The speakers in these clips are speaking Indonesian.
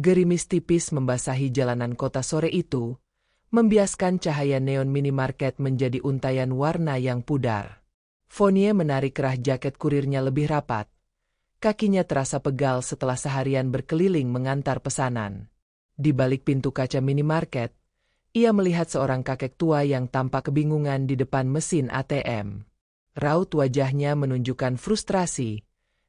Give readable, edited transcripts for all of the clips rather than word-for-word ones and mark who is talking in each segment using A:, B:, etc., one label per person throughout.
A: Gerimis tipis membasahi jalanan kota sore itu, membiaskan cahaya neon minimarket menjadi untayan warna yang pudar. Fournier menarik kerah jaket kurirnya lebih rapat. Kakinya terasa pegal setelah seharian berkeliling mengantar pesanan. Di balik pintu kaca minimarket, ia melihat seorang kakek tua yang tampak kebingungan di depan mesin ATM. Raut wajahnya menunjukkan frustrasi,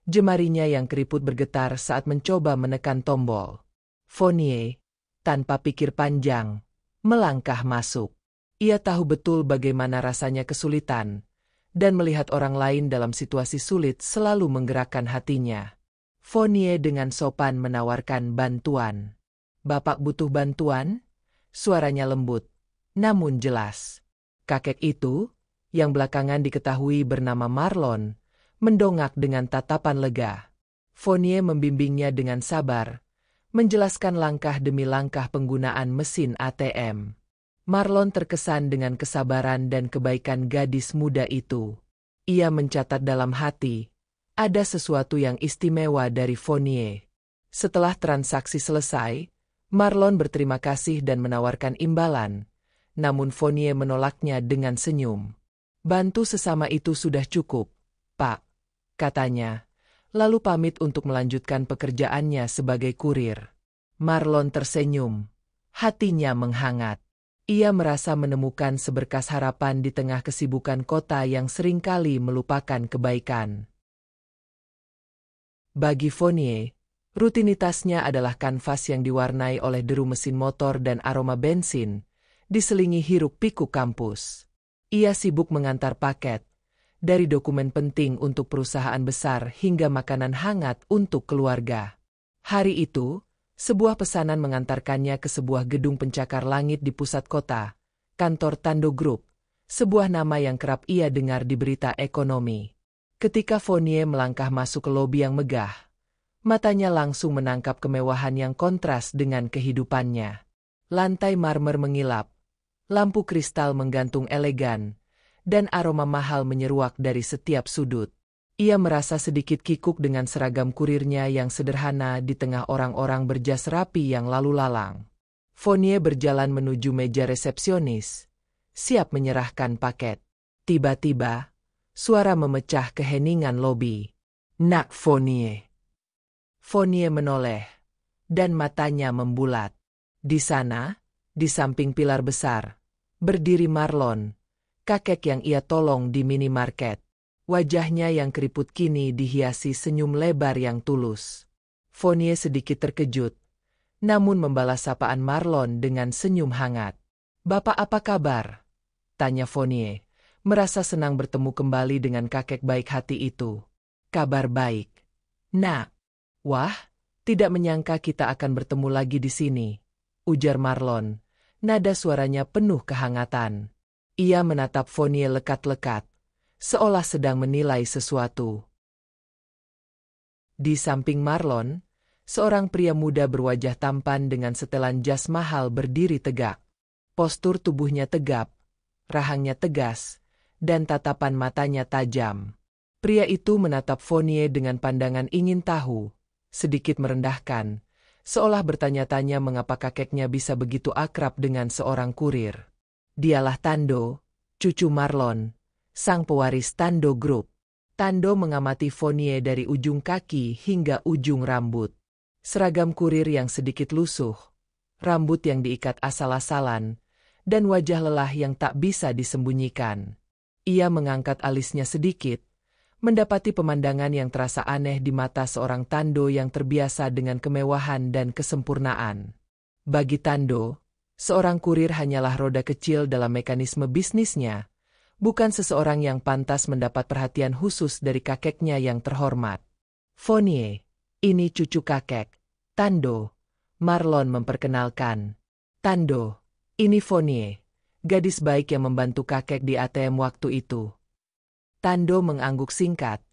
A: jemarinya yang keriput bergetar saat mencoba menekan tombol. Fournier, tanpa pikir panjang, melangkah masuk. Ia tahu betul bagaimana rasanya kesulitan, dan melihat orang lain dalam situasi sulit selalu menggerakkan hatinya. Fournier dengan sopan menawarkan bantuan. "Bapak butuh bantuan?" Suaranya lembut, namun jelas. Kakek itu, yang belakangan diketahui bernama Marlon, mendongak dengan tatapan lega. Fournier membimbingnya dengan sabar, menjelaskan langkah demi langkah penggunaan mesin ATM. Marlon terkesan dengan kesabaran dan kebaikan gadis muda itu. Ia mencatat dalam hati, ada sesuatu yang istimewa dari Fournier. Setelah transaksi selesai, Marlon berterima kasih dan menawarkan imbalan, namun Fournier menolaknya dengan senyum. "Bantu sesama itu sudah cukup, Pak," katanya, lalu pamit untuk melanjutkan pekerjaannya sebagai kurir. Marlon tersenyum, hatinya menghangat. Ia merasa menemukan seberkas harapan di tengah kesibukan kota yang seringkali melupakan kebaikan. Bagi Fournier, rutinitasnya adalah kanvas yang diwarnai oleh deru mesin motor dan aroma bensin, diselingi hiruk-pikuk kampus. Ia sibuk mengantar paket, dari dokumen penting untuk perusahaan besar hingga makanan hangat untuk keluarga. Hari itu, sebuah pesanan mengantarkannya ke sebuah gedung pencakar langit di pusat kota, kantor Tando Group, sebuah nama yang kerap ia dengar di berita ekonomi. Ketika Fournier melangkah masuk ke lobi yang megah, matanya langsung menangkap kemewahan yang kontras dengan kehidupannya. Lantai marmer mengilap, lampu kristal menggantung elegan, dan aroma mahal menyeruak dari setiap sudut. Ia merasa sedikit kikuk dengan seragam kurirnya yang sederhana di tengah orang-orang berjas rapi yang lalu lalang. Fournier berjalan menuju meja resepsionis, siap menyerahkan paket. Tiba-tiba, suara memecah keheningan lobi. "Nak Fournier." Fournier menoleh, dan matanya membulat. Di sana, di samping pilar besar, berdiri Marlon, kakek yang ia tolong di minimarket. Wajahnya yang keriput kini dihiasi senyum lebar yang tulus. Fournier sedikit terkejut, namun membalas sapaan Marlon dengan senyum hangat. "Bapak apa kabar?" tanya Fournier, merasa senang bertemu kembali dengan kakek baik hati itu. "Kabar baik, Nak." "Wah, tidak menyangka kita akan bertemu lagi di sini," ujar Marlon, nada suaranya penuh kehangatan. Ia menatap Fournier lekat-lekat, seolah sedang menilai sesuatu. Di samping Marlon, seorang pria muda berwajah tampan dengan setelan jas mahal berdiri tegak. Postur tubuhnya tegap, rahangnya tegas, dan tatapan matanya tajam. Pria itu menatap Fournier dengan pandangan ingin tahu, sedikit merendahkan, seolah bertanya-tanya mengapa kakeknya bisa begitu akrab dengan seorang kurir. Dialah Tando, cucu Marlon, sang pewaris Tando Group. Tando mengamati Fournier dari ujung kaki hingga ujung rambut. Seragam kurir yang sedikit lusuh, rambut yang diikat asal-asalan, dan wajah lelah yang tak bisa disembunyikan. Ia mengangkat alisnya sedikit, mendapati pemandangan yang terasa aneh di mata seorang Tando yang terbiasa dengan kemewahan dan kesempurnaan. Bagi Tando, seorang kurir hanyalah roda kecil dalam mekanisme bisnisnya, bukan seseorang yang pantas mendapat perhatian khusus dari kakeknya yang terhormat. "Fournier, ini cucu kakek, Tando," Marlon memperkenalkan. "Tando, ini Fournier, gadis baik yang membantu kakek di ATM waktu itu." Tando mengangguk singkat,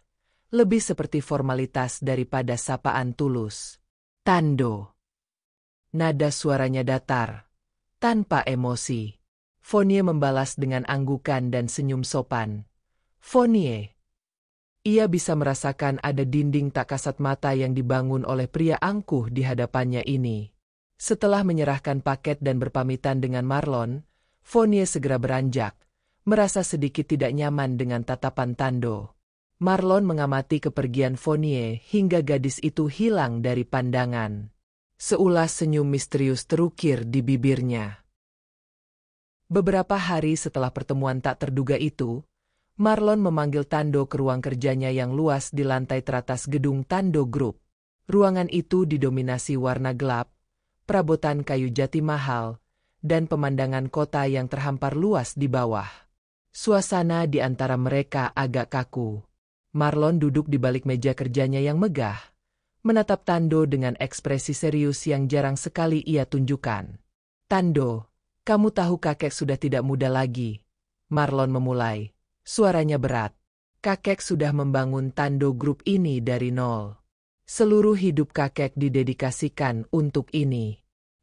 A: lebih seperti formalitas daripada sapaan tulus. "Tando." Nada suaranya datar, tanpa emosi. Fournier membalas dengan anggukan dan senyum sopan. "Fournier." Ia bisa merasakan ada dinding tak kasat mata yang dibangun oleh pria angkuh di hadapannya ini. Setelah menyerahkan paket dan berpamitan dengan Marlon, Fournier segera beranjak, merasa sedikit tidak nyaman dengan tatapan Tando. Marlon mengamati kepergian Fournier hingga gadis itu hilang dari pandangan. Seulas senyum misterius terukir di bibirnya. Beberapa hari setelah pertemuan tak terduga itu, Marlon memanggil Tando ke ruang kerjanya yang luas di lantai teratas gedung Tando Group. Ruangan itu didominasi warna gelap, perabotan kayu jati mahal, dan pemandangan kota yang terhampar luas di bawah. Suasana di antara mereka agak kaku. Marlon duduk di balik meja kerjanya yang megah, menatap Tando dengan ekspresi serius yang jarang sekali ia tunjukkan. "Tando, kamu tahu kakek sudah tidak muda lagi." Marlon memulai. Suaranya berat. Kakek sudah membangun Tando Group ini dari nol. Seluruh hidup kakek didedikasikan untuk ini.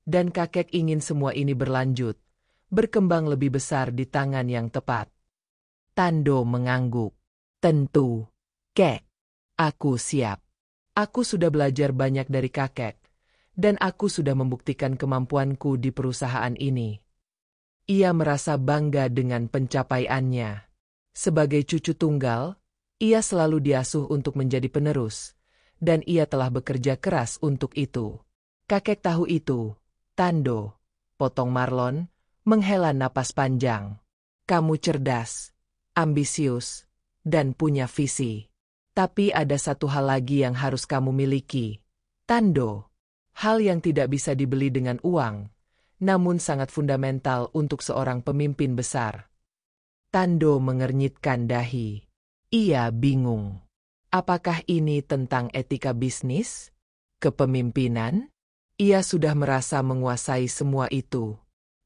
A: Dan kakek ingin semua ini berlanjut, berkembang lebih besar di tangan yang tepat. Tando mengangguk. "Tentu, Kek. Aku siap. Aku sudah belajar banyak dari kakek, dan aku sudah membuktikan kemampuanku di perusahaan ini." Ia merasa bangga dengan pencapaiannya. Sebagai cucu tunggal, ia selalu diasuh untuk menjadi penerus, dan ia telah bekerja keras untuk itu. "Kakek tahu itu, Tando," potong Marlon, menghela napas panjang. "Kamu cerdas, ambisius, dan punya visi. Tapi ada satu hal lagi yang harus kamu miliki, Tando. Hal yang tidak bisa dibeli dengan uang, namun sangat fundamental untuk seorang pemimpin besar." Tando mengernyitkan dahi. Ia bingung. Apakah ini tentang etika bisnis? Kepemimpinan? Ia sudah merasa menguasai semua itu.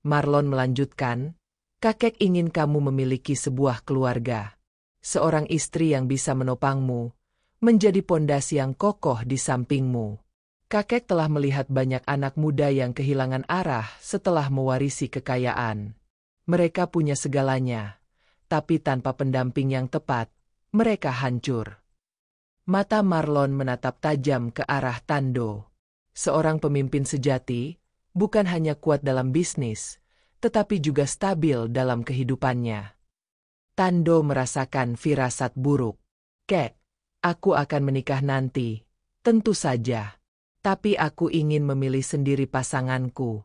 A: Marlon melanjutkan, "Kakek ingin kamu memiliki sebuah keluarga. Seorang istri yang bisa menopangmu, menjadi pondasi yang kokoh di sampingmu. Kakek telah melihat banyak anak muda yang kehilangan arah setelah mewarisi kekayaan. Mereka punya segalanya, tapi tanpa pendamping yang tepat, mereka hancur." Mata Marlon menatap tajam ke arah Tando. Seorang pemimpin sejati, bukan hanya kuat dalam bisnis, tetapi juga stabil dalam kehidupannya. Tando merasakan firasat buruk. "Kek, aku akan menikah nanti, tentu saja. Tapi aku ingin memilih sendiri pasanganku.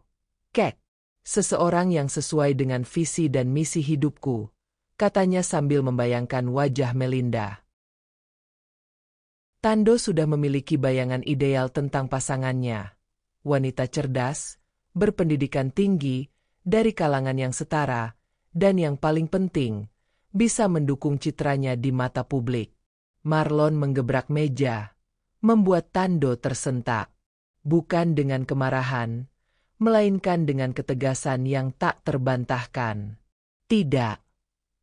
A: Kek, seseorang yang sesuai dengan visi dan misi hidupku," katanya sambil membayangkan wajah Melinda. Tando sudah memiliki bayangan ideal tentang pasangannya. Wanita cerdas, berpendidikan tinggi, dari kalangan yang setara, dan yang paling penting, bisa mendukung citranya di mata publik. Marlon menggebrak meja, membuat Tando tersentak. Bukan dengan kemarahan, melainkan dengan ketegasan yang tak terbantahkan. "Tidak,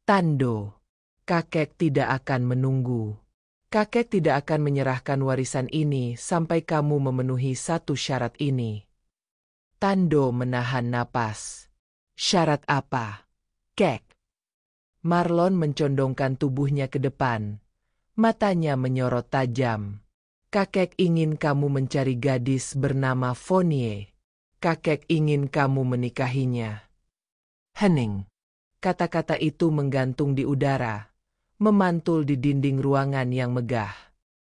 A: Tando. Kakek tidak akan menunggu. Kakek tidak akan menyerahkan warisan ini sampai kamu memenuhi satu syarat ini." Tando menahan napas. "Syarat apa, Kek?" Marlon mencondongkan tubuhnya ke depan. Matanya menyorot tajam. "Kakek ingin kamu mencari gadis bernama Fournier. Kakek ingin kamu menikahinya." Hening. Kata-kata itu menggantung di udara, memantul di dinding ruangan yang megah.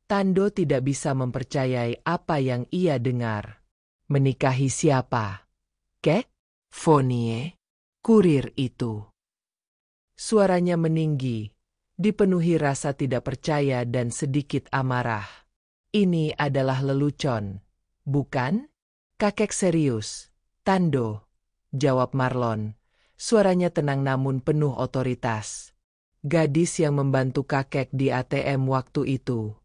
A: Tando tidak bisa mempercayai apa yang ia dengar. "Menikahi siapa, Kek? Fournier? Kurir itu?" Suaranya meninggi, dipenuhi rasa tidak percaya dan sedikit amarah. "Ini adalah lelucon, bukan?" "Kakek serius, Tando," jawab Marlon. Suaranya tenang namun penuh otoritas. "Gadis yang membantu kakek di ATM waktu itu.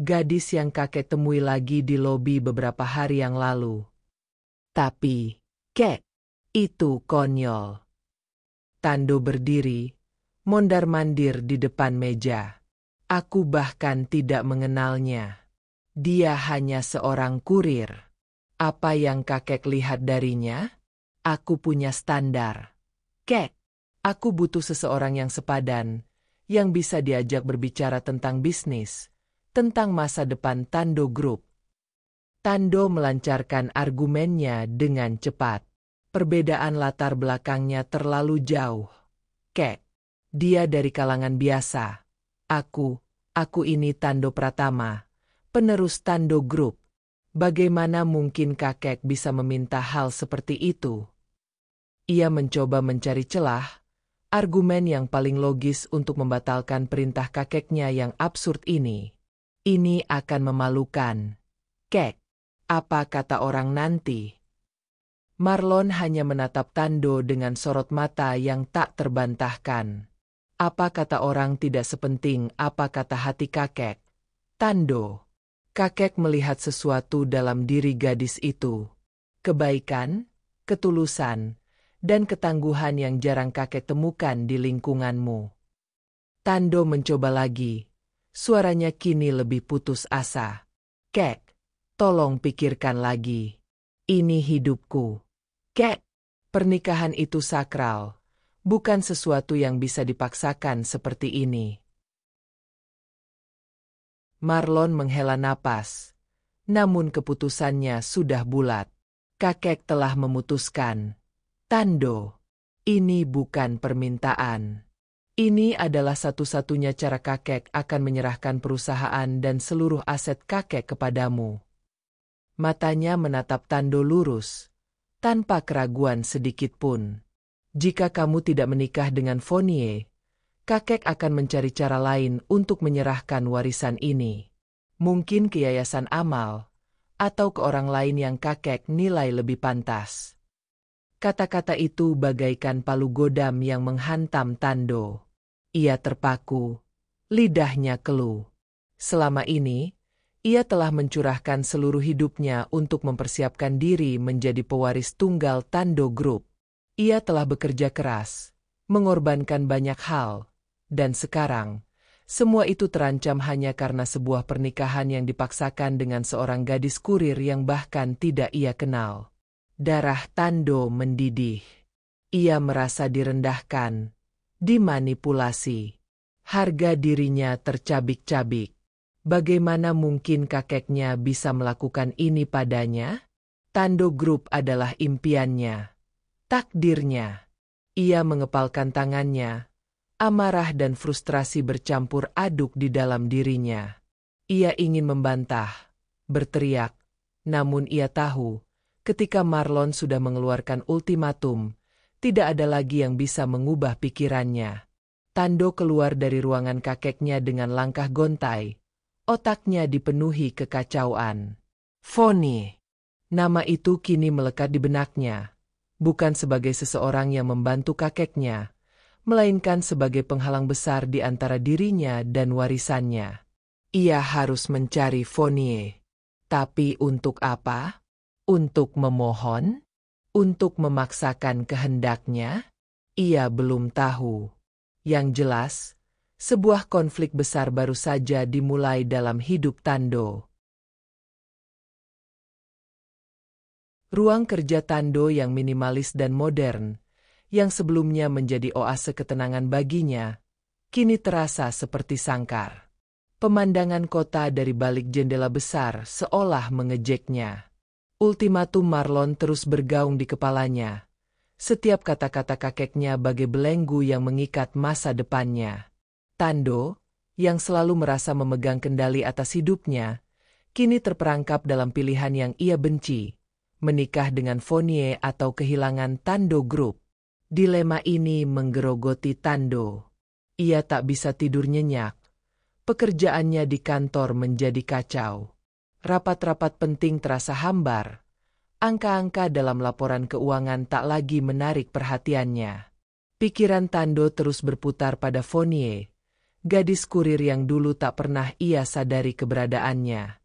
A: Gadis yang kakek temui lagi di lobi beberapa hari yang lalu. Tapi, Kek, itu konyol." Tando berdiri, mondar-mandir di depan meja. "Aku bahkan tidak mengenalnya. Dia hanya seorang kurir. Apa yang kakek lihat darinya? Aku punya standar. Kek, aku butuh seseorang yang sepadan, yang bisa diajak berbicara tentang bisnis, tentang masa depan Tando Group. Tando melancarkan argumennya dengan cepat. Perbedaan latar belakangnya terlalu jauh. Kek, dia dari kalangan biasa. Aku ini Tando Pratama, penerus Tando Group. Bagaimana mungkin kakek bisa meminta hal seperti itu? Ia mencoba mencari celah, argumen yang paling logis untuk membatalkan perintah kakeknya yang absurd ini. Ini akan memalukan. Kek, apa kata orang nanti? Marlon hanya menatap Tando dengan sorot mata yang tak terbantahkan. Apa kata orang tidak sepenting apa kata hati kakek. Tando. Kakek melihat sesuatu dalam diri gadis itu. Kebaikan, ketulusan, dan ketangguhan yang jarang kakek temukan di lingkunganmu. Tando mencoba lagi. Suaranya kini lebih putus asa. Kek, tolong pikirkan lagi. Ini hidupku. Kek, pernikahan itu sakral, bukan sesuatu yang bisa dipaksakan seperti ini. Marlon menghela napas, namun keputusannya sudah bulat. Kakek telah memutuskan. Tando, ini bukan permintaan. Ini adalah satu-satunya cara kakek akan menyerahkan perusahaan dan seluruh aset kakek kepadamu. Matanya menatap Tando lurus, tanpa keraguan sedikit pun. Jika kamu tidak menikah dengan Fournier, kakek akan mencari cara lain untuk menyerahkan warisan ini. Mungkin ke Yayasan Amal, atau ke orang lain yang kakek nilai lebih pantas. Kata-kata itu bagaikan palu godam yang menghantam Tando. Ia terpaku, lidahnya keluh. Selama ini, ia telah mencurahkan seluruh hidupnya untuk mempersiapkan diri menjadi pewaris tunggal Tando Group. Ia telah bekerja keras, mengorbankan banyak hal, dan sekarang, semua itu terancam hanya karena sebuah pernikahan yang dipaksakan dengan seorang gadis kurir yang bahkan tidak ia kenal. Darah Tando mendidih. Ia merasa direndahkan, dimanipulasi. Harga dirinya tercabik-cabik. Bagaimana mungkin kakeknya bisa melakukan ini padanya? Tando Group adalah impiannya. Takdirnya. Ia mengepalkan tangannya. Amarah dan frustrasi bercampur aduk di dalam dirinya. Ia ingin membantah, berteriak, namun ia tahu, ketika Marlon sudah mengeluarkan ultimatum, tidak ada lagi yang bisa mengubah pikirannya. Tando keluar dari ruangan kakeknya dengan langkah gontai. Otaknya dipenuhi kekacauan. Fournier. Nama itu kini melekat di benaknya. Bukan sebagai seseorang yang membantu kakeknya, melainkan sebagai penghalang besar di antara dirinya dan warisannya. Ia harus mencari Fournier. Tapi untuk apa? Untuk memohon? Untuk memaksakan kehendaknya? Ia belum tahu. Yang jelas, sebuah konflik besar baru saja dimulai dalam hidup Tando. Ruang kerja Tando yang minimalis dan modern, yang sebelumnya menjadi oase ketenangan baginya, kini terasa seperti sangkar. Pemandangan kota dari balik jendela besar seolah mengejeknya. Ultimatum Marlon terus bergaung di kepalanya. Setiap kata-kata kakeknya bagai belenggu yang mengikat masa depannya. Tando, yang selalu merasa memegang kendali atas hidupnya, kini terperangkap dalam pilihan yang ia benci. Menikah dengan Fournier atau kehilangan Tando Group. Dilema ini menggerogoti Tando. Ia tak bisa tidur nyenyak. Pekerjaannya di kantor menjadi kacau. Rapat-rapat penting terasa hambar. Angka-angka dalam laporan keuangan tak lagi menarik perhatiannya. Pikiran Tando terus berputar pada Fournier, gadis kurir yang dulu tak pernah ia sadari keberadaannya.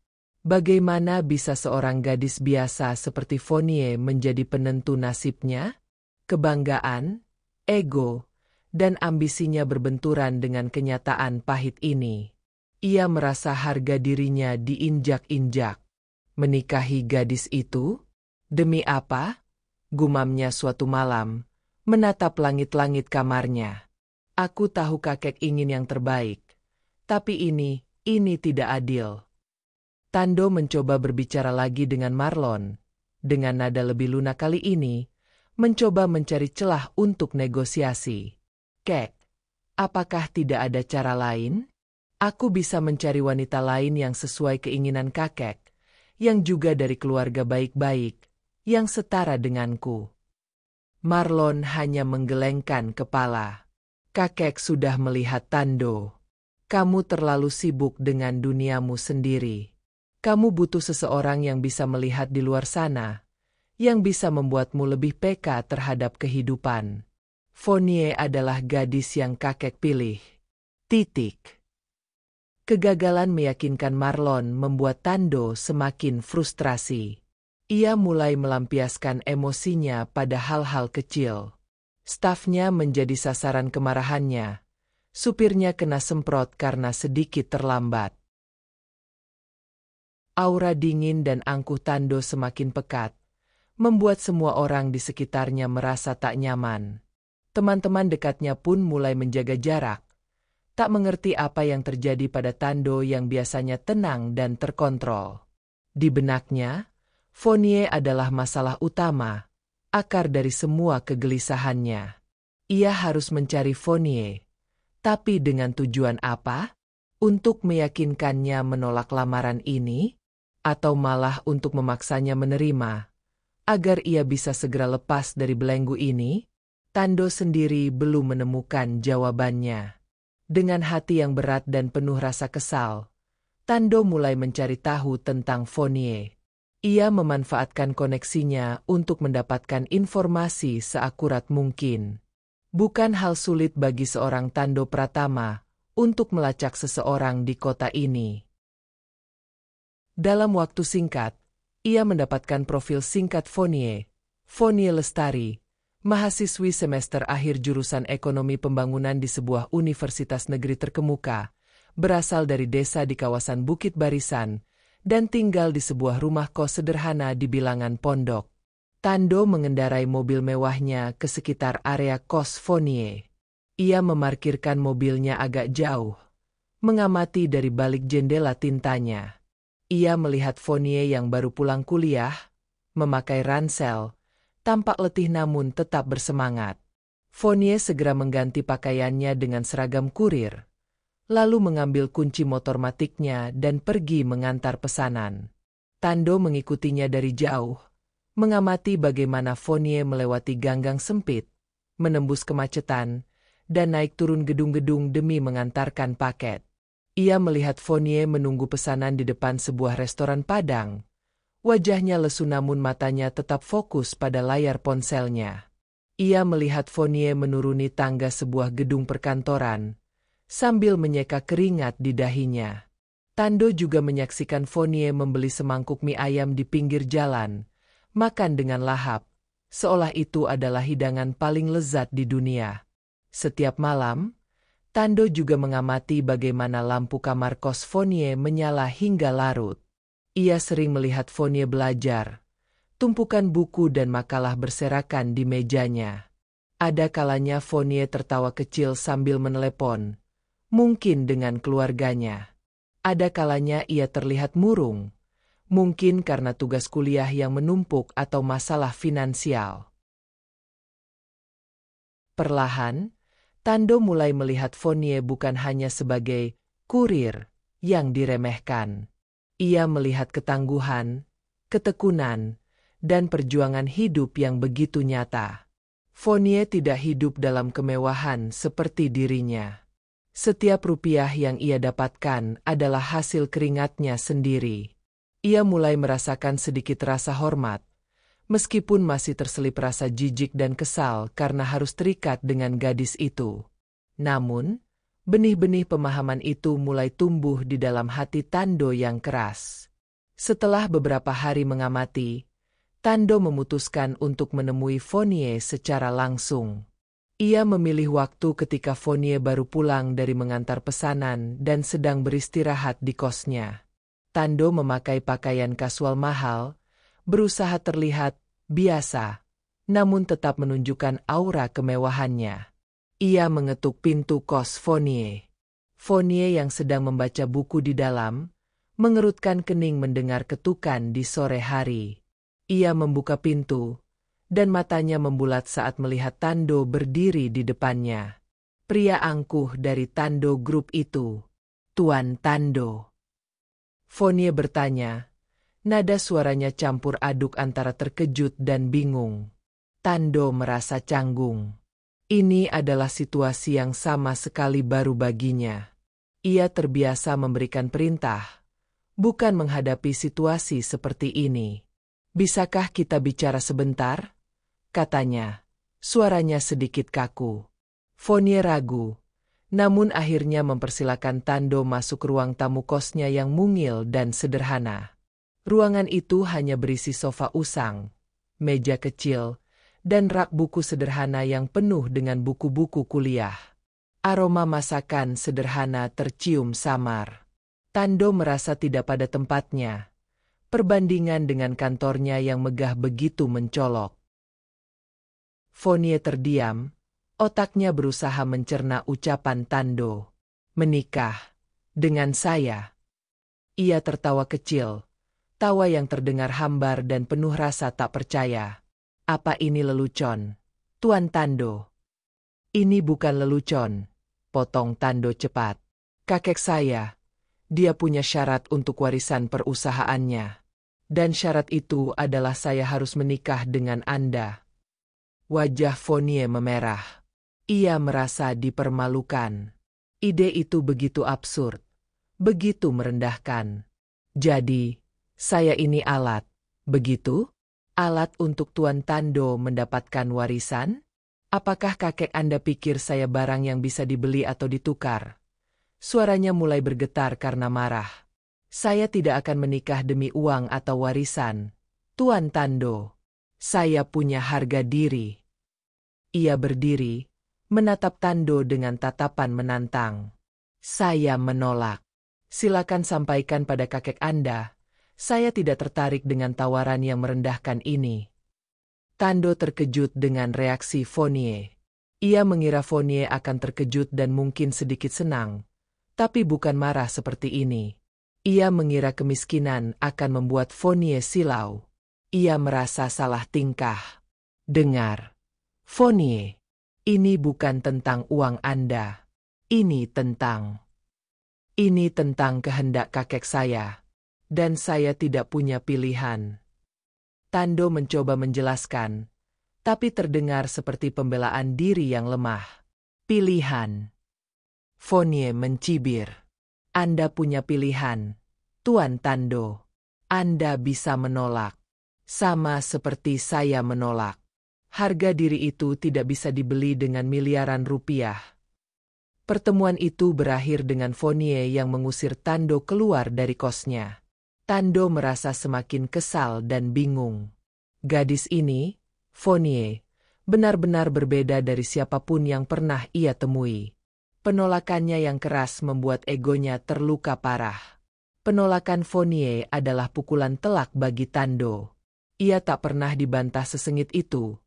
A: Bagaimana bisa seorang gadis biasa seperti Fournier menjadi penentu nasibnya? Kebanggaan, ego, dan ambisinya berbenturan dengan kenyataan pahit ini. Ia merasa harga dirinya diinjak-injak. Menikahi gadis itu? Demi apa? Gumamnya suatu malam, menatap langit-langit kamarnya. Aku tahu kakek ingin yang terbaik. Tapi ini tidak adil. Tando mencoba berbicara lagi dengan Marlon. Dengan nada lebih lunak kali ini, mencoba mencari celah untuk negosiasi. Kek, apakah tidak ada cara lain? Aku bisa mencari wanita lain yang sesuai keinginan kakek, yang juga dari keluarga baik-baik, yang setara denganku. Marlon hanya menggelengkan kepala. Kakek sudah melihat Tando. Kamu terlalu sibuk dengan duniamu sendiri. Kamu butuh seseorang yang bisa melihat di luar sana, yang bisa membuatmu lebih peka terhadap kehidupan. Fournier adalah gadis yang kakek pilih. Titik. Kegagalan meyakinkan Marlon membuat Tando semakin frustrasi. Ia mulai melampiaskan emosinya pada hal-hal kecil. Stafnya menjadi sasaran kemarahannya. Supirnya kena semprot karena sedikit terlambat. Aura dingin dan angkuh Tando semakin pekat, membuat semua orang di sekitarnya merasa tak nyaman. Teman-teman dekatnya pun mulai menjaga jarak, tak mengerti apa yang terjadi pada Tando yang biasanya tenang dan terkontrol. Di benaknya, Fournier adalah masalah utama, akar dari semua kegelisahannya. Ia harus mencari Fournier. Tapi dengan tujuan apa? Untuk meyakinkannya menolak lamaran ini? Atau malah untuk memaksanya menerima? Agar ia bisa segera lepas dari belenggu ini? Tando sendiri belum menemukan jawabannya. Dengan hati yang berat dan penuh rasa kesal, Tando mulai mencari tahu tentang Fournier. Ia memanfaatkan koneksinya untuk mendapatkan informasi seakurat mungkin. Bukan hal sulit bagi seorang Tando Pratama untuk melacak seseorang di kota ini. Dalam waktu singkat, ia mendapatkan profil singkat Fournier. Fournier Lestari, mahasiswi semester akhir jurusan Ekonomi Pembangunan di sebuah universitas negeri terkemuka, berasal dari desa di kawasan Bukit Barisan, dan tinggal di sebuah rumah kos sederhana di bilangan pondok. Tando mengendarai mobil mewahnya ke sekitar area kos Fournier. Ia memarkirkan mobilnya agak jauh, mengamati dari balik jendela tintanya. Ia melihat Fournier yang baru pulang kuliah, memakai ransel, tampak letih namun tetap bersemangat. Fournier segera mengganti pakaiannya dengan seragam kurir, lalu mengambil kunci motor matiknya dan pergi mengantar pesanan. Tando mengikutinya dari jauh, mengamati bagaimana Fournier melewati ganggang sempit, menembus kemacetan, dan naik turun gedung-gedung demi mengantarkan paket. Ia melihat Fournier menunggu pesanan di depan sebuah restoran Padang. Wajahnya lesu namun matanya tetap fokus pada layar ponselnya. Ia melihat Fournier menuruni tangga sebuah gedung perkantoran, sambil menyeka keringat di dahinya. Tando juga menyaksikan Fournier membeli semangkuk mie ayam di pinggir jalan, makan dengan lahap, seolah itu adalah hidangan paling lezat di dunia. Setiap malam, Tando juga mengamati bagaimana lampu kamar kos Fournier menyala hingga larut. Ia sering melihat Fournier belajar. Tumpukan buku dan makalah berserakan di mejanya. Ada kalanya Fournier tertawa kecil sambil menelepon, mungkin dengan keluarganya. Ada kalanya ia terlihat murung, mungkin karena tugas kuliah yang menumpuk atau masalah finansial. Perlahan, Tando mulai melihat Fournier bukan hanya sebagai kurir yang diremehkan. Ia melihat ketangguhan, ketekunan, dan perjuangan hidup yang begitu nyata. Fournier tidak hidup dalam kemewahan seperti dirinya. Setiap rupiah yang ia dapatkan adalah hasil keringatnya sendiri. Ia mulai merasakan sedikit rasa hormat, meskipun masih terselip rasa jijik dan kesal karena harus terikat dengan gadis itu. Namun, benih-benih pemahaman itu mulai tumbuh di dalam hati Tando yang keras. Setelah beberapa hari mengamati, Tando memutuskan untuk menemui Fournier secara langsung. Ia memilih waktu ketika Fournier baru pulang dari mengantar pesanan dan sedang beristirahat di kosnya. Tando memakai pakaian kasual mahal, berusaha terlihat biasa, namun tetap menunjukkan aura kemewahannya. Ia mengetuk pintu kos Fournier. Fournier yang sedang membaca buku di dalam, mengerutkan kening mendengar ketukan di sore hari. Ia membuka pintu, dan matanya membulat saat melihat Tando berdiri di depannya. Pria angkuh dari Tando Group itu. Tuan Tando. Fournier bertanya, nada suaranya campur aduk antara terkejut dan bingung. Tando merasa canggung. Ini adalah situasi yang sama sekali baru baginya. Ia terbiasa memberikan perintah, bukan menghadapi situasi seperti ini. Bisakah kita bicara sebentar? Katanya. Suaranya sedikit kaku. Fournier ragu, namun akhirnya mempersilakan Tando masuk ruang tamu kosnya yang mungil dan sederhana. Ruangan itu hanya berisi sofa usang, meja kecil, dan rak buku sederhana yang penuh dengan buku-buku kuliah. Aroma masakan sederhana tercium samar. Tando merasa tidak pada tempatnya. Perbandingan dengan kantornya yang megah begitu mencolok. Fournier terdiam, otaknya berusaha mencerna ucapan Tando. Menikah dengan saya. Ia tertawa kecil, tawa yang terdengar hambar dan penuh rasa tak percaya. Apa ini lelucon, Tuan Tando? Ini bukan lelucon, potong Tando cepat. Kakek saya, dia punya syarat untuk warisan perusahaannya. Dan syarat itu adalah saya harus menikah dengan Anda. Wajah Fournier memerah. Ia merasa dipermalukan. Ide itu begitu absurd, begitu merendahkan. Jadi, saya ini alat, begitu? Alat untuk Tuan Tando mendapatkan warisan? Apakah kakek Anda pikir saya barang yang bisa dibeli atau ditukar? Suaranya mulai bergetar karena marah. Saya tidak akan menikah demi uang atau warisan, Tuan Tando. Saya punya harga diri. Ia berdiri, menatap Tando dengan tatapan menantang. Saya menolak. Silakan sampaikan pada kakek Anda. Saya tidak tertarik dengan tawaran yang merendahkan ini. Tando terkejut dengan reaksi Fournier. Ia mengira Fournier akan terkejut dan mungkin sedikit senang, tapi bukan marah seperti ini. Ia mengira kemiskinan akan membuat Fournier silau. Ia merasa salah tingkah. Dengar, Fournier, ini bukan tentang uang Anda. Ini tentang kehendak kakek saya. Dan saya tidak punya pilihan. Tando mencoba menjelaskan, tapi terdengar seperti pembelaan diri yang lemah. Pilihan. Fournier mencibir. Anda punya pilihan, Tuan Tando. Anda bisa menolak. Sama seperti saya menolak. Harga diri itu tidak bisa dibeli dengan miliaran rupiah. Pertemuan itu berakhir dengan Fournier yang mengusir Tando keluar dari kosnya. Tando merasa semakin kesal dan bingung. Gadis ini, Fournier, benar-benar berbeda dari siapapun yang pernah ia temui. Penolakannya yang keras membuat egonya terluka parah. Penolakan Fournier adalah pukulan telak bagi Tando. Ia tak pernah dibantah sesengit itu,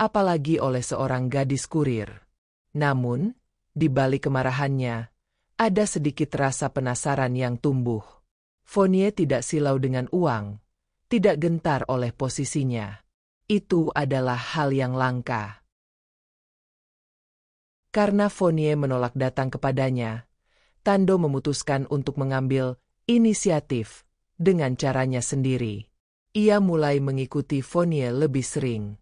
A: apalagi oleh seorang gadis kurir. Namun, di balik kemarahannya, ada sedikit rasa penasaran yang tumbuh. Fournier tidak silau dengan uang, tidak gentar oleh posisinya. Itu adalah hal yang langka. Karena Fournier menolak datang kepadanya, Tando memutuskan untuk mengambil inisiatif dengan caranya sendiri. Ia mulai mengikuti Fournier lebih sering.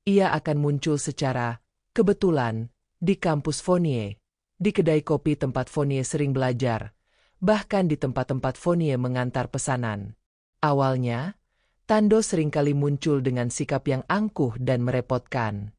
A: Ia akan muncul secara kebetulan di kampus Fournier, di kedai kopi tempat Fournier sering belajar, bahkan di tempat-tempat Fournier mengantar pesanan. Awalnya, Tando seringkali muncul dengan sikap yang angkuh dan merepotkan.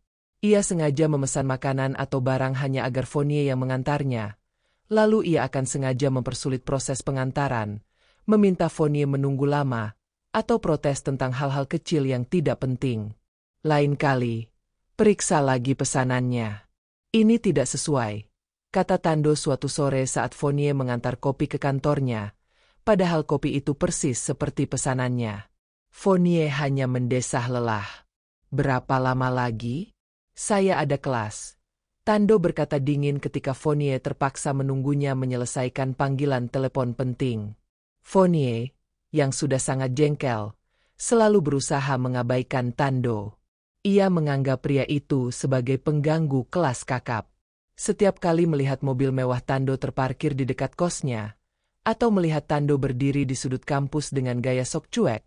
A: Ia sengaja memesan makanan atau barang hanya agar Fournier yang mengantarnya. Lalu ia akan sengaja mempersulit proses pengantaran, meminta Fournier menunggu lama, atau protes tentang hal-hal kecil yang tidak penting. Lain kali, periksa lagi pesanannya. Ini tidak sesuai, kata Tando suatu sore saat Fournier mengantar kopi ke kantornya, padahal kopi itu persis seperti pesanannya. Fournier hanya mendesah lelah. Berapa lama lagi? Saya ada kelas. Tando berkata dingin ketika Fournier terpaksa menunggunya menyelesaikan panggilan telepon penting. Fournier, yang sudah sangat jengkel, selalu berusaha mengabaikan Tando. Ia menganggap pria itu sebagai pengganggu kelas kakap. Setiap kali melihat mobil mewah Tando terparkir di dekat kosnya, atau melihat Tando berdiri di sudut kampus dengan gaya sok cuek,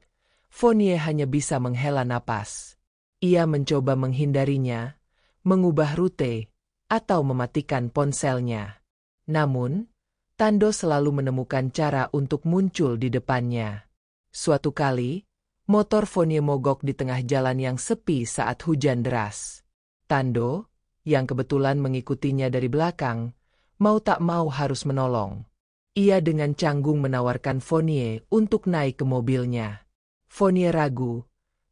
A: Fournier hanya bisa menghela napas. Ia mencoba menghindarinya, mengubah rute, atau mematikan ponselnya. Namun, Tando selalu menemukan cara untuk muncul di depannya. Suatu kali, motor Fournier mogok di tengah jalan yang sepi saat hujan deras. Tando, yang kebetulan mengikutinya dari belakang, mau tak mau harus menolong. Ia dengan canggung menawarkan Fournier untuk naik ke mobilnya. Fournier ragu,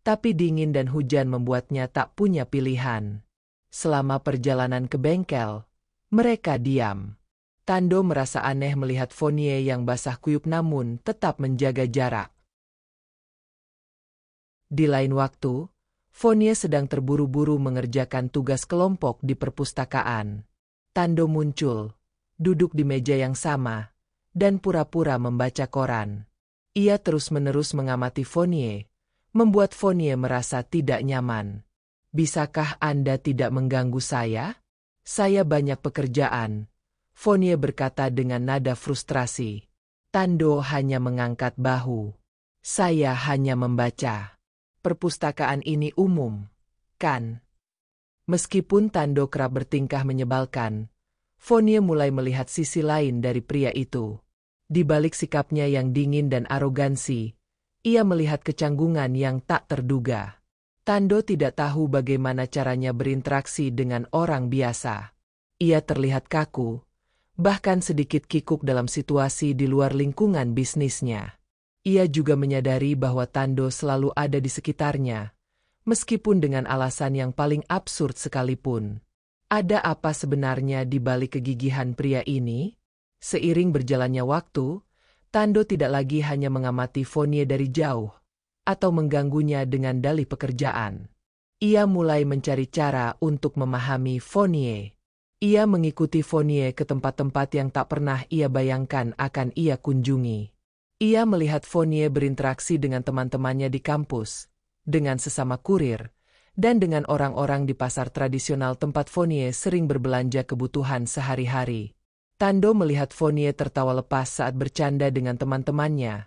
A: tapi dingin dan hujan membuatnya tak punya pilihan. Selama perjalanan ke bengkel, mereka diam. Tando merasa aneh melihat Fournier yang basah kuyup namun tetap menjaga jarak. Di lain waktu, Fournier sedang terburu-buru mengerjakan tugas kelompok di perpustakaan. Tando muncul, duduk di meja yang sama, dan pura-pura membaca koran. Ia terus-menerus mengamati Fournier, membuat Fournier merasa tidak nyaman. "Bisakah Anda tidak mengganggu saya? Saya banyak pekerjaan," Fournier berkata dengan nada frustrasi. Tando hanya mengangkat bahu. "Saya hanya membaca. Perpustakaan ini umum, kan?" Meskipun Tando kerap bertingkah menyebalkan, Fournier mulai melihat sisi lain dari pria itu. Di balik sikapnya yang dingin dan arogansi, ia melihat kecanggungan yang tak terduga. Tando tidak tahu bagaimana caranya berinteraksi dengan orang biasa. Ia terlihat kaku, bahkan sedikit kikuk dalam situasi di luar lingkungan bisnisnya. Ia juga menyadari bahwa Tando selalu ada di sekitarnya, meskipun dengan alasan yang paling absurd sekalipun. Ada apa sebenarnya di balik kegigihan pria ini? Seiring berjalannya waktu, Tando tidak lagi hanya mengamati Fournier dari jauh, atau mengganggunya dengan dalih pekerjaan. Ia mulai mencari cara untuk memahami Fournier. Ia mengikuti Fournier ke tempat-tempat yang tak pernah ia bayangkan akan ia kunjungi. Ia melihat Fournier berinteraksi dengan teman-temannya di kampus, dengan sesama kurir, dan dengan orang-orang di pasar tradisional tempat Fournier sering berbelanja kebutuhan sehari-hari. Tando melihat Fournier tertawa lepas saat bercanda dengan teman-temannya,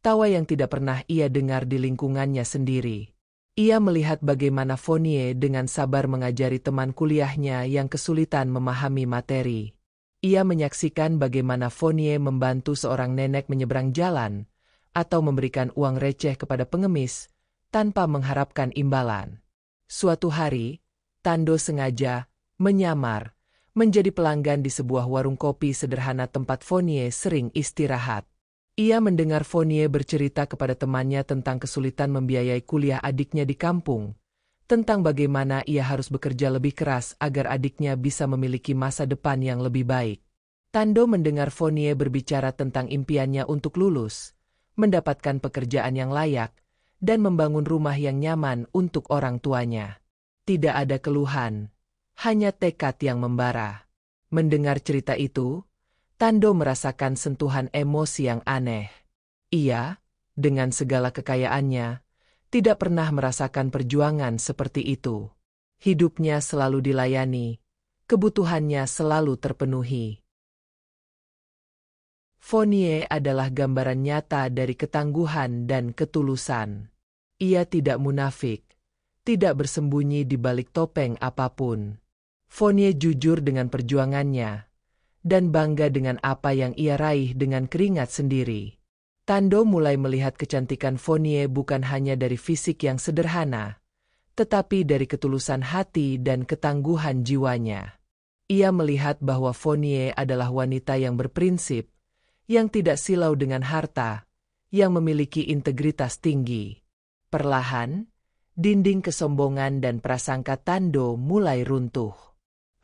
A: tawa yang tidak pernah ia dengar di lingkungannya sendiri. Ia melihat bagaimana Fournier dengan sabar mengajari teman kuliahnya yang kesulitan memahami materi. Ia menyaksikan bagaimana Fournier membantu seorang nenek menyeberang jalan, atau memberikan uang receh kepada pengemis, tanpa mengharapkan imbalan. Suatu hari, Tando sengaja menyamar menjadi pelanggan di sebuah warung kopi sederhana tempat Fournier sering istirahat. Ia mendengar Fournier bercerita kepada temannya tentang kesulitan membiayai kuliah adiknya di kampung, tentang bagaimana ia harus bekerja lebih keras agar adiknya bisa memiliki masa depan yang lebih baik. Tando mendengar Fournier berbicara tentang impiannya untuk lulus, mendapatkan pekerjaan yang layak, dan membangun rumah yang nyaman untuk orang tuanya. Tidak ada keluhan, hanya tekad yang membara. Mendengar cerita itu, Tando merasakan sentuhan emosi yang aneh. Ia, dengan segala kekayaannya, tidak pernah merasakan perjuangan seperti itu. Hidupnya selalu dilayani, kebutuhannya selalu terpenuhi. Fournier adalah gambaran nyata dari ketangguhan dan ketulusan. Ia tidak munafik, tidak bersembunyi di balik topeng apapun. Fournier jujur dengan perjuangannya, dan bangga dengan apa yang ia raih dengan keringat sendiri. Tando mulai melihat kecantikan Fournier bukan hanya dari fisik yang sederhana, tetapi dari ketulusan hati dan ketangguhan jiwanya. Ia melihat bahwa Fournier adalah wanita yang berprinsip, yang tidak silau dengan harta, yang memiliki integritas tinggi. Perlahan, dinding kesombongan dan prasangka Tando mulai runtuh.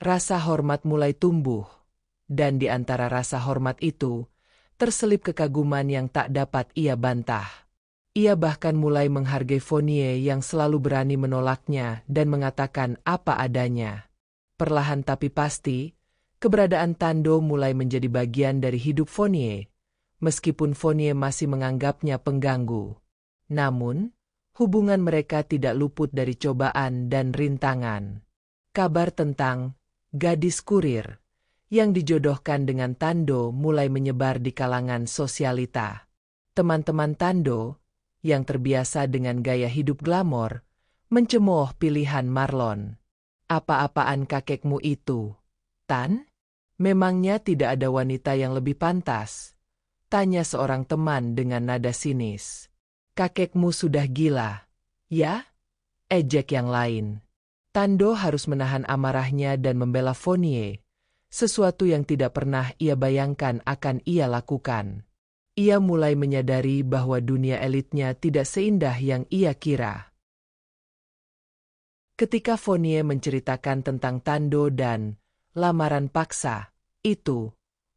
A: Rasa hormat mulai tumbuh, dan di antara rasa hormat itu, terselip kekaguman yang tak dapat ia bantah. Ia bahkan mulai menghargai Fournier yang selalu berani menolaknya dan mengatakan apa adanya. Perlahan tapi pasti, keberadaan Tando mulai menjadi bagian dari hidup Fournier, meskipun Fournier masih menganggapnya pengganggu. Namun, hubungan mereka tidak luput dari cobaan dan rintangan. Kabar tentang gadis kurir yang dijodohkan dengan Tando mulai menyebar di kalangan sosialita. Teman-teman Tando, yang terbiasa dengan gaya hidup glamor, mencemooh pilihan Marlon. Apa-apaan kakekmu itu, Tan? Memangnya tidak ada wanita yang lebih pantas? Tanya seorang teman dengan nada sinis. Kakekmu sudah gila, ya? Ejek yang lain. Tando harus menahan amarahnya dan membela Fournier, sesuatu yang tidak pernah ia bayangkan akan ia lakukan. Ia mulai menyadari bahwa dunia elitnya tidak seindah yang ia kira. Ketika Fournier menceritakan tentang Tando dan lamaran paksa itu,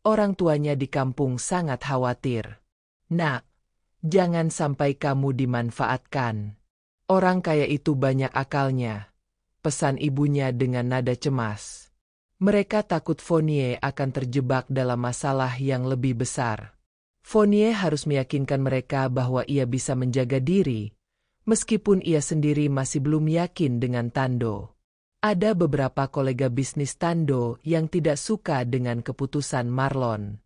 A: orang tuanya di kampung sangat khawatir. Nak, jangan sampai kamu dimanfaatkan. Orang kaya itu banyak akalnya, pesan ibunya dengan nada cemas. Mereka takut Fournier akan terjebak dalam masalah yang lebih besar. Fournier harus meyakinkan mereka bahwa ia bisa menjaga diri, meskipun ia sendiri masih belum yakin dengan Tando. Ada beberapa kolega bisnis Tando yang tidak suka dengan keputusan Marlon.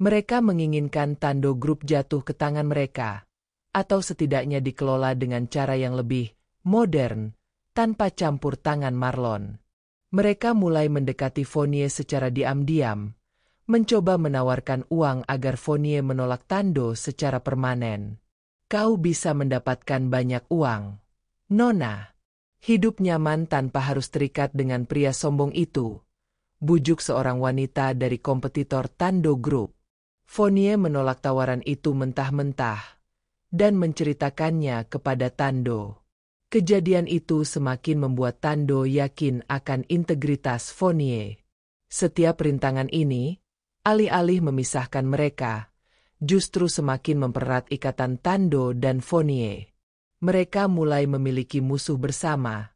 A: Mereka menginginkan Tando Group jatuh ke tangan mereka, atau setidaknya dikelola dengan cara yang lebih modern, tanpa campur tangan Marlon. Mereka mulai mendekati Fournier secara diam-diam, mencoba menawarkan uang agar Fournier menolak Tando secara permanen. Kau bisa mendapatkan banyak uang, Nona. Hidup nyaman tanpa harus terikat dengan pria sombong itu, bujuk seorang wanita dari kompetitor Tando Group. Fournier menolak tawaran itu mentah-mentah dan menceritakannya kepada Tando. Kejadian itu semakin membuat Tando yakin akan integritas Fournier. Setiap rintangan ini, alih-alih memisahkan mereka, justru semakin mempererat ikatan Tando dan Fournier. Mereka mulai memiliki musuh bersama,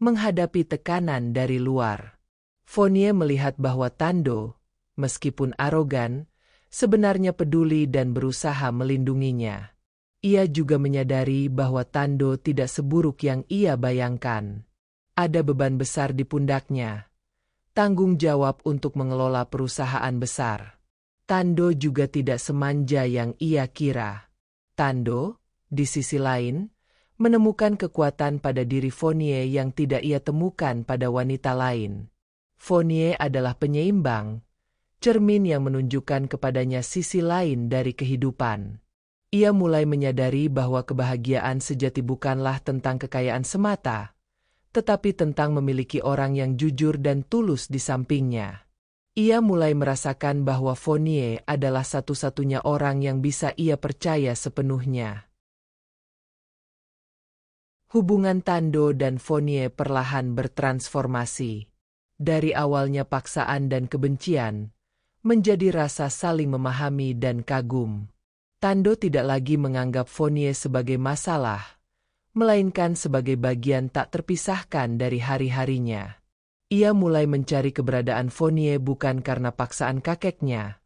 A: menghadapi tekanan dari luar. Fournier melihat bahwa Tando, meskipun arogan, sebenarnya peduli dan berusaha melindunginya. Ia juga menyadari bahwa Tando tidak seburuk yang ia bayangkan. Ada beban besar di pundaknya, tanggung jawab untuk mengelola perusahaan besar. Tando juga tidak semanja yang ia kira. Tando, di sisi lain, menemukan kekuatan pada diri Fournier yang tidak ia temukan pada wanita lain. Fournier adalah penyeimbang, cermin yang menunjukkan kepadanya sisi lain dari kehidupan. Ia mulai menyadari bahwa kebahagiaan sejati bukanlah tentang kekayaan semata, tetapi tentang memiliki orang yang jujur dan tulus di sampingnya. Ia mulai merasakan bahwa Fournier adalah satu-satunya orang yang bisa ia percaya sepenuhnya. Hubungan Tando dan Fournier perlahan bertransformasi. Dari awalnya paksaan dan kebencian, menjadi rasa saling memahami dan kagum. Tando tidak lagi menganggap Fournier sebagai masalah, melainkan sebagai bagian tak terpisahkan dari hari-harinya. Ia mulai mencari keberadaan Fournier bukan karena paksaan kakeknya,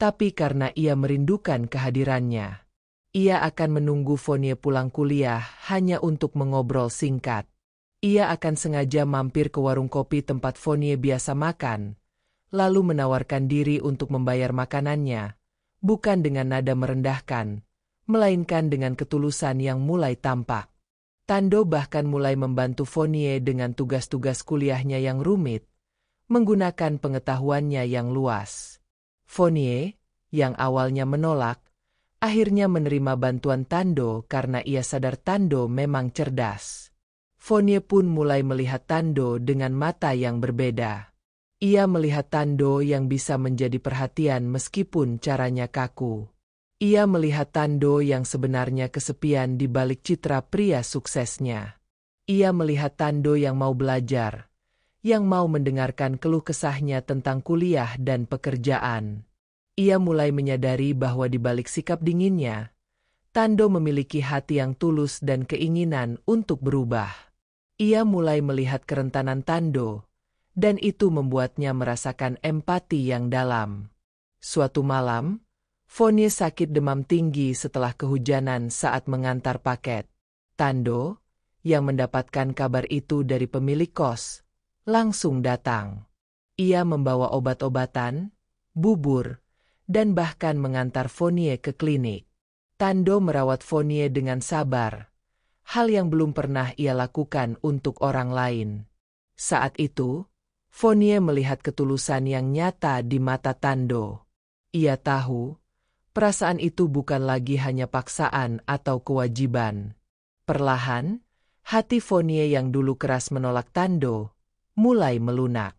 A: tapi karena ia merindukan kehadirannya. Ia akan menunggu Fournier pulang kuliah hanya untuk mengobrol singkat. Ia akan sengaja mampir ke warung kopi tempat Fournier biasa makan, lalu menawarkan diri untuk membayar makanannya, bukan dengan nada merendahkan, melainkan dengan ketulusan yang mulai tampak. Tando bahkan mulai membantu Fournier dengan tugas-tugas kuliahnya yang rumit, menggunakan pengetahuannya yang luas. Fournier, yang awalnya menolak, akhirnya menerima bantuan Tando karena ia sadar Tando memang cerdas. Fournier pun mulai melihat Tando dengan mata yang berbeda. Ia melihat Tando yang bisa menjadi perhatian meskipun caranya kaku. Ia melihat Tando yang sebenarnya kesepian di balik citra pria suksesnya. Ia melihat Tando yang mau belajar, yang mau mendengarkan keluh kesahnya tentang kuliah dan pekerjaan. Ia mulai menyadari bahwa di balik sikap dinginnya, Tando memiliki hati yang tulus dan keinginan untuk berubah. Ia mulai melihat kerentanan Tando, dan itu membuatnya merasakan empati yang dalam. Suatu malam, Fonie sakit demam tinggi setelah kehujanan saat mengantar paket. Tando, yang mendapatkan kabar itu dari pemilik kos, langsung datang. Ia membawa obat-obatan, bubur, dan bahkan mengantar Fonie ke klinik. Tando merawat Fonie dengan sabar, hal yang belum pernah ia lakukan untuk orang lain. Saat itu, Fonie melihat ketulusan yang nyata di mata Tando. Ia tahu, perasaan itu bukan lagi hanya paksaan atau kewajiban. Perlahan, hati Fonie yang dulu keras menolak Tando mulai melunak.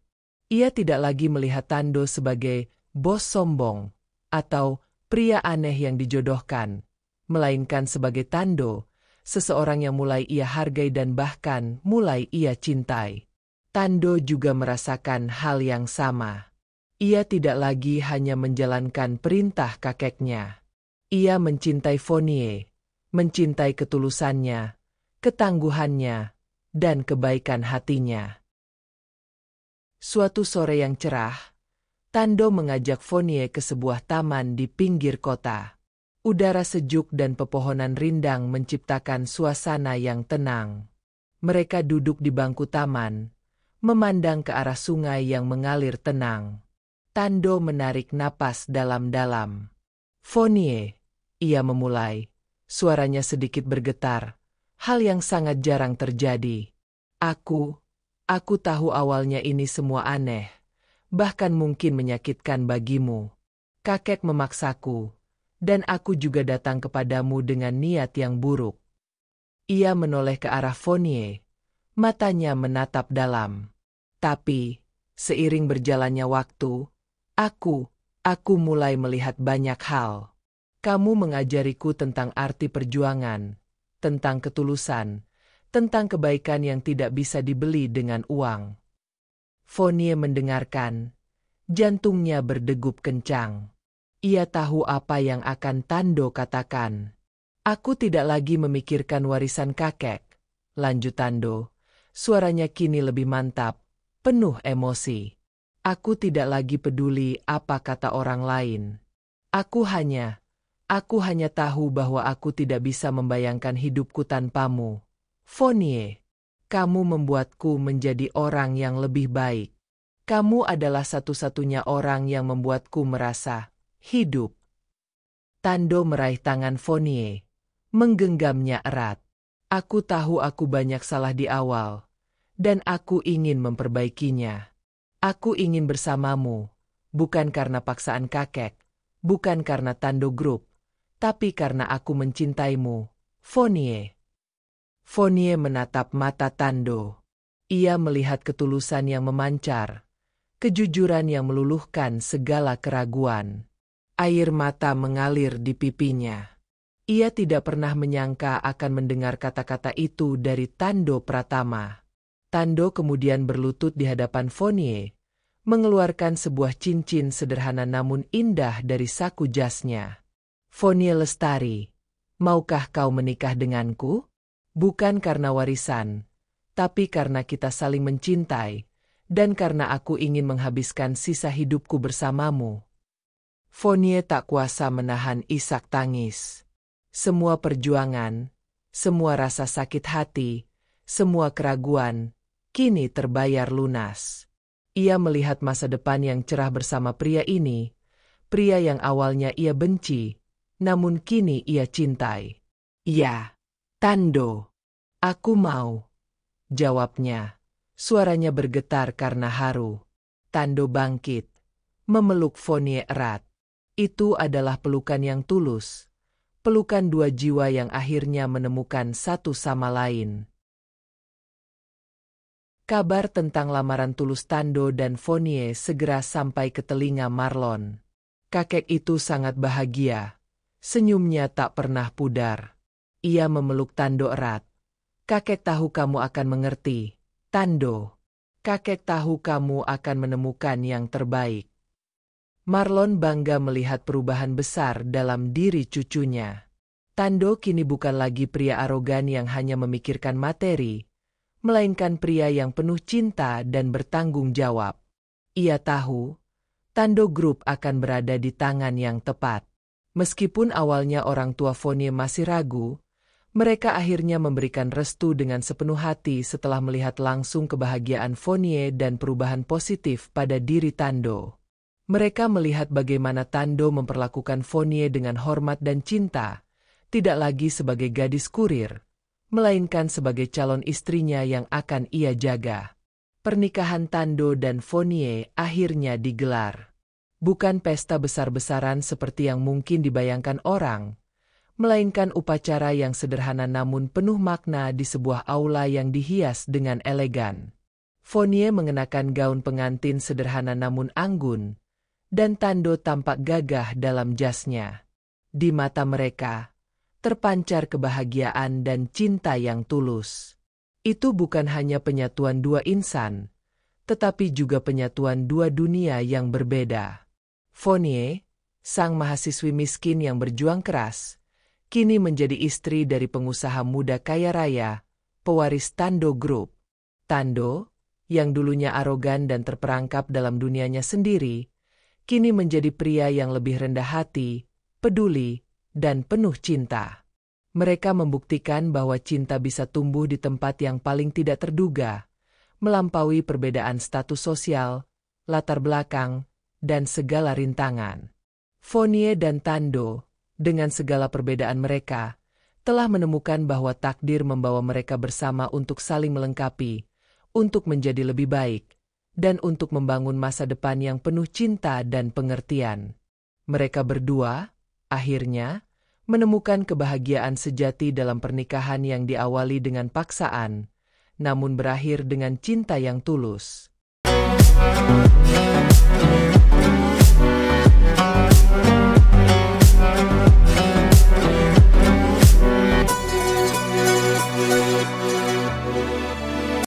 A: Ia tidak lagi melihat Tando sebagai bos sombong atau pria aneh yang dijodohkan, melainkan sebagai Tando, seseorang yang mulai ia hargai dan bahkan mulai ia cintai. Tando juga merasakan hal yang sama. Ia tidak lagi hanya menjalankan perintah kakeknya. Ia mencintai Fonie, mencintai ketulusannya, ketangguhannya, dan kebaikan hatinya. Suatu sore yang cerah, Tando mengajak Fonie ke sebuah taman di pinggir kota. Udara sejuk dan pepohonan rindang menciptakan suasana yang tenang. Mereka duduk di bangku taman, memandang ke arah sungai yang mengalir tenang. Tando menarik napas dalam-dalam. "Fonie," ia memulai, suaranya sedikit bergetar, hal yang sangat jarang terjadi. Aku tahu awalnya ini semua aneh, bahkan mungkin menyakitkan bagimu. Kakek memaksaku, dan aku juga datang kepadamu dengan niat yang buruk. Ia menoleh ke arah Fonie, matanya menatap dalam. Tapi, seiring berjalannya waktu, aku mulai melihat banyak hal. Kamu mengajariku tentang arti perjuangan, tentang ketulusan, tentang kebaikan yang tidak bisa dibeli dengan uang. Fonie mendengarkan, jantungnya berdegup kencang. Ia tahu apa yang akan Tando katakan. "Aku tidak lagi memikirkan warisan kakek," lanjut Tando. Suaranya kini lebih mantap, penuh emosi. "Aku tidak lagi peduli apa kata orang lain. Aku hanya tahu bahwa aku tidak bisa membayangkan hidupku tanpamu. Fonie, kamu membuatku menjadi orang yang lebih baik. Kamu adalah satu-satunya orang yang membuatku merasa hidup." Tando meraih tangan Fonie, menggenggamnya erat. "Aku tahu aku banyak salah di awal, dan aku ingin memperbaikinya. Aku ingin bersamamu, bukan karena paksaan kakek, bukan karena Tando Group, tapi karena aku mencintaimu, Fonie." Fonie menatap mata Tando. Ia melihat ketulusan yang memancar, kejujuran yang meluluhkan segala keraguan. Air mata mengalir di pipinya. Ia tidak pernah menyangka akan mendengar kata-kata itu dari Tando Pratama. Tando kemudian berlutut di hadapan Fonie, mengeluarkan sebuah cincin sederhana namun indah dari saku jasnya. "Fonie Lestari, maukah kau menikah denganku? Bukan karena warisan, tapi karena kita saling mencintai, dan karena aku ingin menghabiskan sisa hidupku bersamamu." Fonie tak kuasa menahan isak tangis. Semua perjuangan, semua rasa sakit hati, semua keraguan, kini terbayar lunas. Ia melihat masa depan yang cerah bersama pria ini, pria yang awalnya ia benci, namun kini ia cintai. "Ya, Tando, aku mau," jawabnya. Suaranya bergetar karena haru. Tando bangkit, memeluk Fonie erat. Itu adalah pelukan yang tulus, pelukan dua jiwa yang akhirnya menemukan satu sama lain. Kabar tentang lamaran tulus Tando dan Fonie segera sampai ke telinga Marlon. Kakek itu sangat bahagia, senyumnya tak pernah pudar. Ia memeluk Tando erat. "Kakek tahu kamu akan mengerti, Tando. Kakek tahu kamu akan menemukan yang terbaik." Marlon bangga melihat perubahan besar dalam diri cucunya. Tando kini bukan lagi pria arogan yang hanya memikirkan materi, melainkan pria yang penuh cinta dan bertanggung jawab. Ia tahu, Tando Group akan berada di tangan yang tepat. Meskipun awalnya orang tua Fournier masih ragu, mereka akhirnya memberikan restu dengan sepenuh hati setelah melihat langsung kebahagiaan Fournier dan perubahan positif pada diri Tando. Mereka melihat bagaimana Tando memperlakukan Fournier dengan hormat dan cinta, tidak lagi sebagai gadis kurir, melainkan sebagai calon istrinya yang akan ia jaga. Pernikahan Tando dan Fournier akhirnya digelar. Bukan pesta besar-besaran seperti yang mungkin dibayangkan orang, melainkan upacara yang sederhana namun penuh makna di sebuah aula yang dihias dengan elegan. Fournier mengenakan gaun pengantin sederhana namun anggun, dan Tando tampak gagah dalam jasnya. Di mata mereka, terpancar kebahagiaan dan cinta yang tulus. Itu bukan hanya penyatuan dua insan, tetapi juga penyatuan dua dunia yang berbeda. Fournier, sang mahasiswi miskin yang berjuang keras, kini menjadi istri dari pengusaha muda kaya raya, pewaris Tando Group. Tando, yang dulunya arogan dan terperangkap dalam dunianya sendiri, kini menjadi pria yang lebih rendah hati, peduli, dan penuh cinta. Mereka membuktikan bahwa cinta bisa tumbuh di tempat yang paling tidak terduga, melampaui perbedaan status sosial, latar belakang, dan segala rintangan. Fournier dan Tando, dengan segala perbedaan mereka, telah menemukan bahwa takdir membawa mereka bersama untuk saling melengkapi, untuk menjadi lebih baik, dan untuk membangun masa depan yang penuh cinta dan pengertian. Mereka berdua, akhirnya, menemukan kebahagiaan sejati dalam pernikahan yang diawali dengan paksaan, namun berakhir dengan cinta yang tulus.